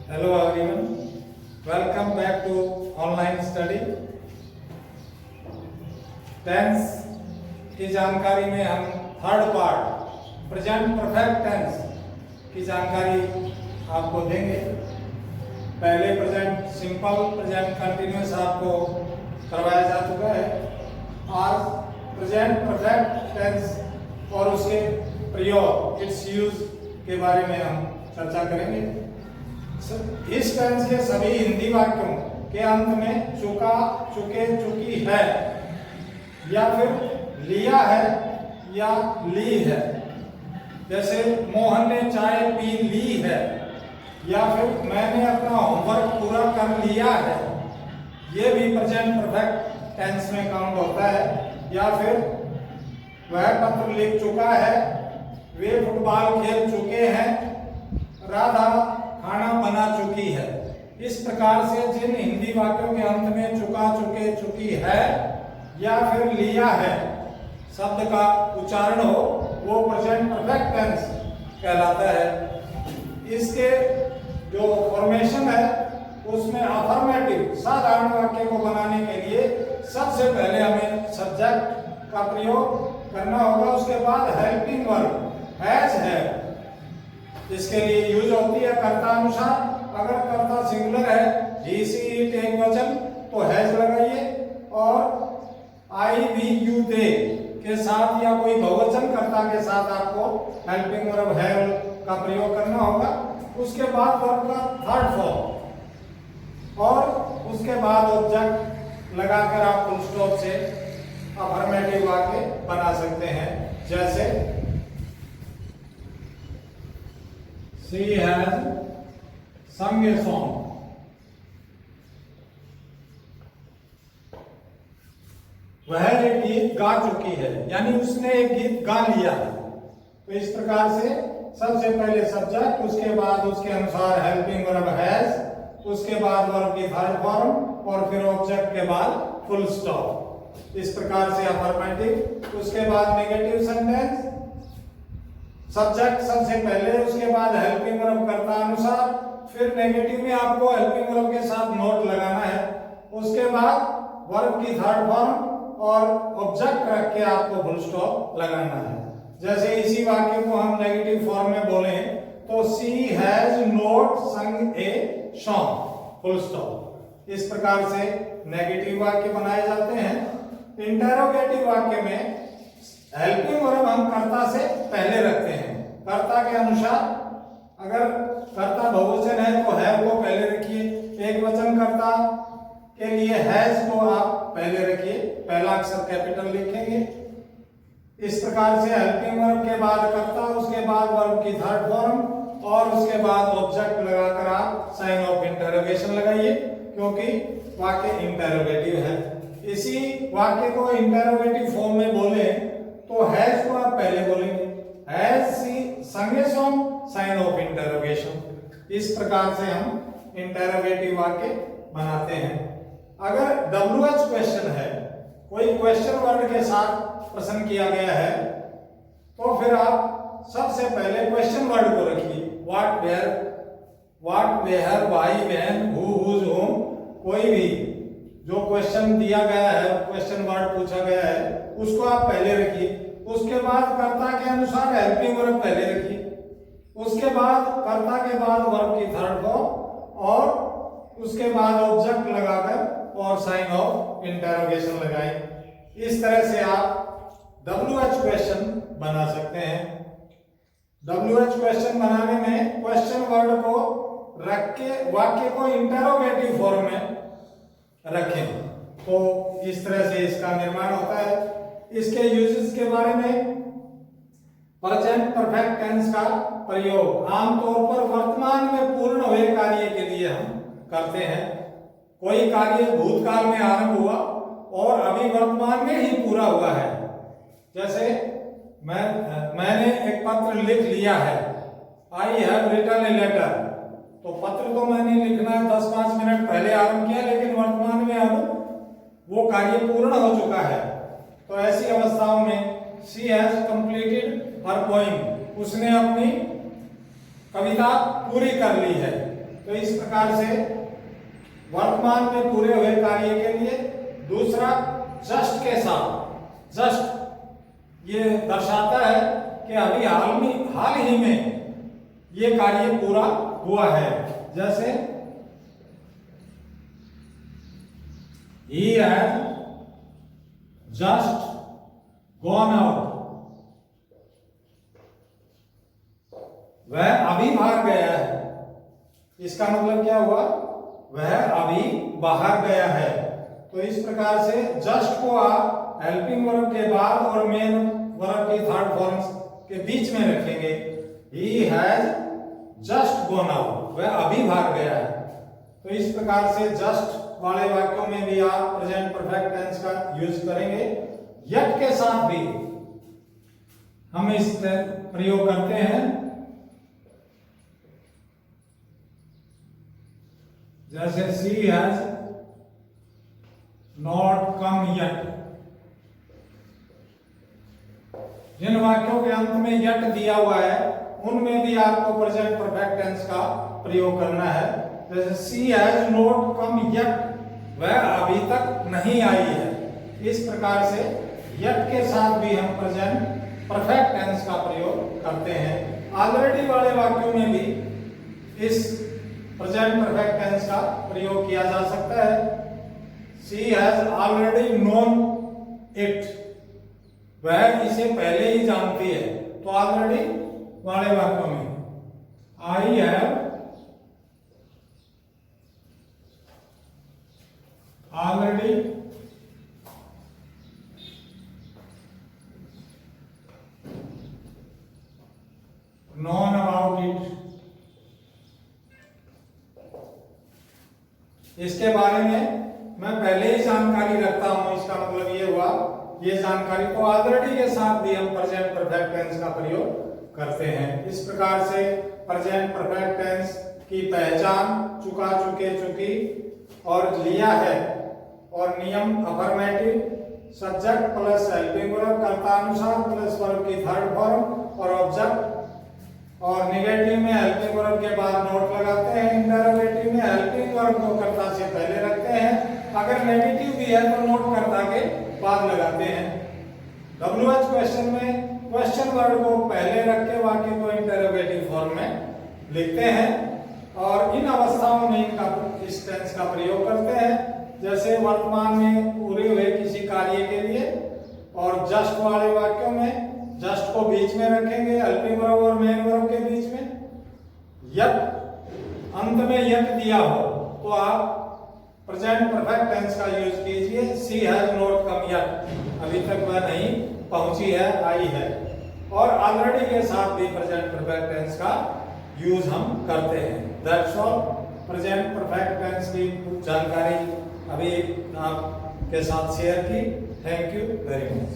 Hello everyone, welcome back to online study। Tense की जानकारी में हम third part present perfect tense की जानकारी आपको देंगे। पहले प्रेजेंट सिंपल, प्रेजेंट कंटिन्यूअस आपको करवाया जा चुका है। आज प्रेजेंट परफेक्ट टेंस और उसके प्रयोग, इट्स यूज के बारे में हम चर्चा करेंगे। इस टेंस के सभी हिंदी वाक्यों के अंत में चुका, चुके, चुकी है या फिर लिया है या ली है। जैसे मोहन ने चाय पी ली है या फिर मैंने अपना होमवर्क पूरा कर लिया है, ये भी प्रेजेंट परफेक्ट टेंस में काउंट होता है। या फिर वह पत्र लिख चुका है, वे फुटबॉल खेल चुके हैं, राधा खाना बना चुकी है। इस प्रकार से जिन हिंदी वाक्यों के अंत में चुका, चुके, चुकी है या फिर लिया है शब्द का उच्चारण हो, वो प्रेजेंट परफेक्ट टेंस कहलाता है। इसके जो फॉर्मेशन है उसमें अफर्मेटिव साधारण वाक्य को बनाने के लिए सबसे पहले हमें सब्जेक्ट का प्रयोग करना होगा। उसके बाद हेल्पिंग वर्ब हैज है, इसके लिए यूज होती है कर्ता अनुसार। अगर कर्ता सिंगुलर है, ही, सी, इट एक वचन, तो हैज लगाइए। और आई, वी, यू, दे के साथ या कोई बहुवचन कर्ता के साथ आपको हेल्पिंग वर्ब हैव का प्रयोग करना होगा। उसके बाद वर्ब का थर्ड फॉर्म और उसके बाद ऑब्जेक्ट लगाकर आप फुल स्टॉप से अफर्मेटिव वाक्य बना सकते हैं। जैसे She has sung a song। वह एक गीत गा चुकी है, यानी उसने एक गीत गा लिया है। तो इस प्रकार से सबसे पहले सब्जेक्ट, उसके बाद उसके अनुसार हेल्पिंग वर्ब हैज, उसके बाद वर्ब की थर्ड फॉर्म और फिर ऑब्जेक्ट के बाद फुल स्टॉप। इस प्रकार से अफर्मेटिव। उसके बाद नेगेटिव सेंटेंस, सब्जेक्ट सबसे पहले, उसके बाद हेल्पिंग वर्ब कर्ता अनुसार, फिर नेगेटिव में आपको हेल्पिंग वर्ब के साथ नोट लगाना है। उसके बाद वर्ब की थर्ड फॉर्म और ऑब्जेक्ट रख के आपको फुल स्टॉप लगाना है। जैसे इसी वाक्य को हम नेगेटिव फॉर्म में बोले तो सी हैज नॉट संग ए सॉन्ग, फुल स्टॉप। इस प्रकार से नेगेटिव वाक्य बनाए जाते हैं। इंटरोगेटिव वाक्य में हेल्पिंग वर्ब हम कर्ता से पहले रखते हैं, कर्ता के अनुसार। अगर कर्ता बहुवचन है तो हैव को पहले रखिए, एक वचन कर्ता के लिए हैज को आप पहले रखिए, पहला अक्षर कैपिटल लिखेंगे। इस प्रकार से हेल्पिंग वर्ब के बाद कर्ता, उसके बाद वर्ब की थर्ड फॉर्म और उसके बाद ऑब्जेक्ट लगाकर आप साइन ऑफ इंटरोगेशन लगाइए, क्योंकि वाक्य इंटरोगेटिव है। इसी वाक्य को इंटरोगेटिव फॉर्म में बोले तो हैज को आप पहले बोलेंगे, has she sung a song, sign of interrogation. इस प्रकार से हम इंटरोगेटिव वाक्य बनाते हैं। अगर WH क्वेश्चन है, कोई क्वेश्चन वर्ड के साथ प्रश्न किया गया है, तो फिर आप सबसे पहले क्वेश्चन वर्ड को रखिए। What, where, why, when, who, whose, whom. कोई भी जो क्वेश्चन दिया गया है, क्वेश्चन वर्ड पूछा गया है, उसको आप पहले रखिए। उसके बाद कर्ता के अनुसार हेल्पिंग वर्ब पहले रखिए। उसके बाद कर्ता के बाद वर्ब की थर्ड फॉर्म और उसके बाद ऑब्जेक्ट लगाकर और साइन ऑफ इंटरोगेशन लगाएं। इस तरह से आप WH क्वेश्चन बना सकते हैं। WH क्वेश्चन बनाने में क्वेश्चन वर्ड को रख के वाक्य को इंटरोगेटिव फॉर्म में रखें, तो इस तरह से इसका निर्माण होता है। इसके यूजेस के बारे में, प्रेजेंट परफेक्ट टेंस का प्रयोग आमतौर पर वर्तमान में पूर्ण हुए कार्य के लिए हम करते हैं। कोई कार्य भूतकाल में आरंभ हुआ और अभी वर्तमान में ही पूरा हुआ है। जैसे मैंने एक पत्र लिख लिया है, I have written a letter. तो पत्र तो मैंने लिखना 10-5 मिनट पहले आरंभ किया, लेकिन वर्तमान में अब वो कार्य पूर्ण हो चुका है। तो ऐसी अवस्थाओं में she has completed her poem, उसने अपनी कविता पूरी कर ली है। तो इस प्रकार से वर्तमान में पूरे हुए कार्य के लिए। दूसरा जस्ट के साथ, जस्ट ये दर्शाता है कि अभी हाल ही में ये कार्य पूरा हुआ है। जैसे he has just gone out, वह अभी बाहर गया है। इसका मतलब क्या हुआ, वह अभी बाहर गया है। तो इस प्रकार से जस्ट को आप हेल्पिंग वर्ब के बाद और मेन वर्ब की थर्ड फॉर्म के बीच में रखेंगे। he has just gone out, वह अभी बाहर गया है। तो इस प्रकार से जस्ट वाले वाक्यों में भी आप प्रेजेंट परफेक्ट टेंस का यूज करेंगे। यट के साथ भी हम इस प्रयोग करते हैं। जैसे she has not come yet, जिन वाक्यों के अंत में यट दिया हुआ है उनमें भी आपको प्रेजेंट परफेक्ट टेंस का प्रयोग करना है। जैसे she has not come yet, वह अभी तक नहीं आई है। इस प्रकार से यट के साथ भी हम प्रेजेंट परफेक्ट टेंस का प्रयोग करते हैं। ऑलरेडी वाले वाक्यों में भी इस प्रेजेंट परफेक्ट टेंस का प्रयोग किया जा सकता है। she has already known it, वह इसे पहले ही जानती है। तो ऑलरेडी वाले वाक्यों में I have already known about it, इसके बारे में मैं पहले ही जानकारी रखता हूं। इसका मतलब ये हुआ, ये जानकारी तो ऑलरेडी के साथ भी हम प्रेजेंट परफेक्ट टेंस का प्रयोग करते हैं। इस प्रकार से प्रेजेंट परफेक्ट टेंस की पहचान चुका, चुके, चुकी और लिया है। और नियम affirmative, subject plus helping verb, कर्तानुसार प्लस वर्ब की थर्ड फॉर्म और ऑब्जेक्ट। और नेगेटिव में हेल्पिंग वर्ब के बाद नोट लगाते हैं। इंटरोगेटिव में हेल्पिंग वर्ब को कर्ता से पहले रखते हैं। अगर नेगेटिव भी है तो नोट कर्ता के बाद लगाते हैं। WH क्वेश्चन में क्वेश्चन वर्ड को पहले रख के वाक्य को इंटरोगेटिव फॉर्म में लिखते हैं और इन अवस्थाओं में इस टेंस का प्रयोग करते हैं। जैसे वर्तमान में पूरे हुए किसी कार्य के लिए। और जस्ट वाले वाक्यों में जस्ट को बीच में रखेंगे, हेल्पिंग वर्ब और मेन वर्ब के बीच में। यट अंत में यट दिया हो तो आप प्रेजेंट परफेक्ट टेंस का यूज कीजिए। she has not come yet, अभी तक वह नहीं पहुंची है, आई है। और ऑलरेडी के साथ भी प्रेजेंट परफेक्ट टेंस का यूज हम करते हैं। That's all. Present perfect tense की जानकारी अभी आपके साथ शेयर की। Thank you very much.